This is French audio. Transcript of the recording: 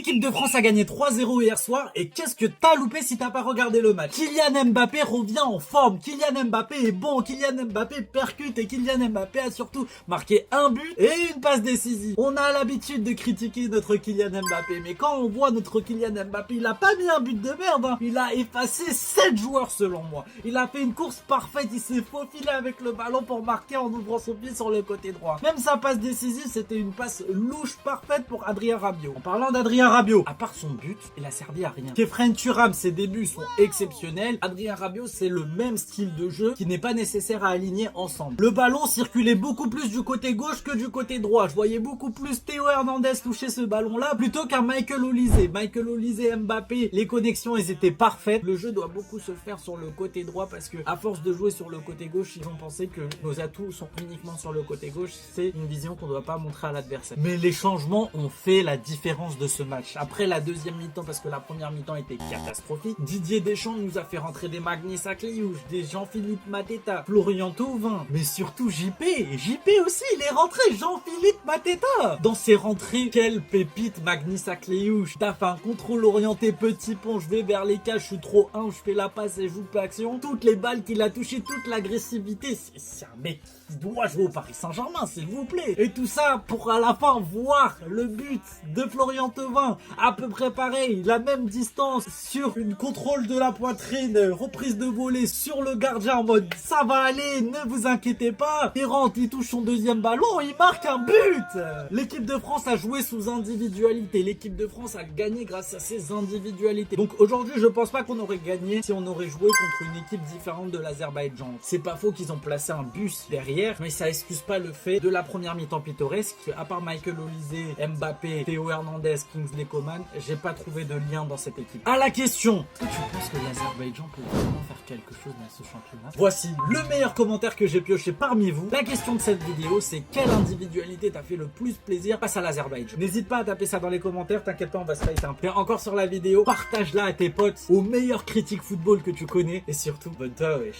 L'équipe de France a gagné 3-0 hier soir et qu'est-ce que t'as loupé si t'as pas regardé le match? Kylian Mbappé revient en forme, Kylian Mbappé est bon, Kylian Mbappé percute et Kylian Mbappé a surtout marqué un but et une passe décisive. On a l'habitude de critiquer notre Kylian Mbappé, mais quand on voit notre Kylian Mbappé, il a pas mis un but de merde, hein. Il a effacé 7 joueurs selon moi. Il a fait une course parfaite, il s'est faufilé avec le ballon pour marquer en ouvrant son pied sur le côté droit. Même sa passe décisive, c'était une passe louche parfaite pour Adrien Rabiot. En parlant d'Adrien Rabiot, à part son but, il a servi à rien. Kefren Thuram, ses débuts sont exceptionnels. Adrien Rabiot, c'est le même style de jeu qui n'est pas nécessaire à aligner ensemble. Le ballon circulait beaucoup plus du côté gauche que du côté droit. Je voyais beaucoup plus Théo Hernandez toucher ce ballon-là plutôt qu'un Michael Olise. Michael Olise, Mbappé, les connexions, elles étaient parfaites. Le jeu doit beaucoup se faire sur le côté droit parce que à force de jouer sur le côté gauche, ils ont pensé que nos atouts sont uniquement sur le côté gauche. C'est une vision qu'on ne doit pas montrer à l'adversaire. Mais les changements ont fait la différence de ce match. Après la deuxième mi-temps, parce que la première mi-temps était catastrophique, Didier Deschamps nous a fait rentrer des Magnis Akliouche, des Jean-Philippe Mateta, Florian Thauvin, mais surtout JP. JP aussi, il est rentré, Jean-Philippe Mateta. Dans ses rentrées, quelle pépite Magnis Akliouche. T'as fait un contrôle orienté petit pont, je vais vers les cages, je suis trop je fais la passe et je joue l'action. Toutes les balles qu'il a touchées, toute l'agressivité, c'est un mec qui doit jouer au Paris Saint-Germain, s'il vous plaît. Et tout ça pour à la fin voir le but de Florian Thauvin, à peu près pareil, la même distance sur une contrôle de la poitrine, reprise de volée sur le gardien en mode ça va aller, ne vous inquiétez pas. Il rentre, il touche son deuxième ballon, il marque un but. L'équipe de France a joué sous individualité, l'équipe de France a gagné grâce à ses individualités. Donc aujourd'hui, je pense pas qu'on aurait gagné si on aurait joué contre une équipe différente de l'Azerbaïdjan. C'est pas faux qu'ils ont placé un bus derrière, mais ça excuse pas le fait de la première mi-temps pittoresque. À part Michael Olise, Mbappé, Théo Hernandez, Kingsley Coman, j'ai pas trouvé de lien dans cette équipe. À la question, est-ce que tu penses que l'Azerbaïdjan peut vraiment faire quelque chose dans ce championnat? Voici le meilleur commentaire que j'ai pioché parmi vous. La question de cette vidéo, c'est quelle individualité t'a fait le plus plaisir face à l'Azerbaïdjan? N'hésite pas à taper ça dans les commentaires, t'inquiète pas, on va se fight un peu. Et encore sur la vidéo, partage-la à tes potes, aux meilleurs critiques football que tu connais, et surtout, bonne toi, wesh.